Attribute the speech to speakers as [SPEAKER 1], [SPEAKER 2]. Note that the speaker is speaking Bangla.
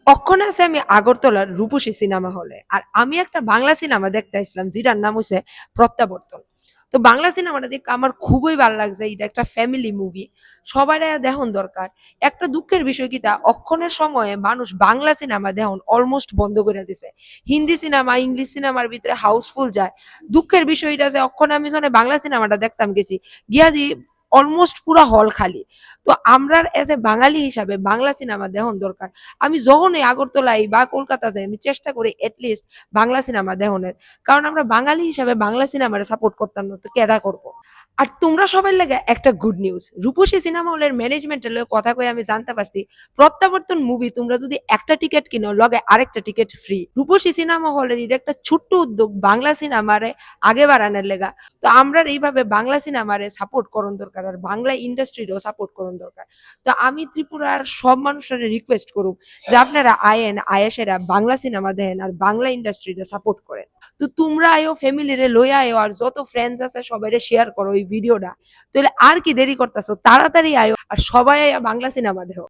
[SPEAKER 1] অক্ষণ আছে আমি আগরতলার রূপসী সিনেমা হলে, আর আমি একটা বাংলা সিনেমা দেখতে আসলাম যেটার নাম হচ্ছে প্রত্যাবর্তন। তো বাংলা সিনেমাটা দেখে আমার খুবই ভালো লাগছে, এটা একটা ফ্যামিলি মুভি, সবাই দেখুন দরকার। একটা দুঃখের বিষয় কি তা অক্ষণের সময়ে মানুষ বাংলা সিনেমা দেখুন অলমোস্ট বন্ধ করে দিছে, হিন্দি সিনেমা ইংলিশ সিনেমার ভিতরে হাউসফুল যায়। দুঃখের বিষয়টা যে অক্ষণে আমি যখন বাংলা সিনেমাটা দেখতাম গেছি গিয়া দি অলমোস্ট পুরা হল খালি। তো আমরা এজ এ বাঙালি হিসাবে বাংলা সিনেমা দেখুন দরকার। আমি যখনই আগরতলায় বা কলকাতা যাই আমি চেষ্টা করি এটলিস্ট বাংলা সিনেমা দেখনের, কারণ আমরা বাঙালি হিসাবে বাংলা সিনেমারে সাপোর্ট করতাম না তো কেডা করবো। আর তোমরা সবাই লাগে একটা গুড নিউজ, রূপসী সিনেমা হলের ম্যানেজমেন্টের কথা কয়ে আমি জানতে পারছি প্রত্যাবর্তন মুভি তোমরা যদি একটা টিকিট কিনো লগে আরেকটা টিকিট ফ্রি। রূপসী সিনেমা হলের এটা একটা ছোট্ট উদ্যোগ বাংলা সিনেমারে আগে বাড়ানোর লেগা। তো আমরা এইভাবে বাংলা সিনেমারে সাপোর্ট করন দরকার, আর বাংলা ইন্ডাস্ট্রিরও সাপোর্ট করন দরকার। তো আমি ত্রিপুরার সব মানুষের রিকোয়েস্ট করুম যে আপনারা আয়েন আয়েসেরা বাংলা সিনেমা দেখেন আর বাংলা ইন্ডাস্ট্রিতে সাপোর্ট করেন। তো তোমরা আয়ো ফ্যামিলিরে লইয়া আয়ো, আর যত ফ্রেন্ডস আছে সবাই শেয়ার করো এই ভিডিওটা। তাহলে আর কি দেরি করতেছো, তাড়াতাড়ি আয়ো আর সবাই আয়া বাংলা সিনেমা দেখো।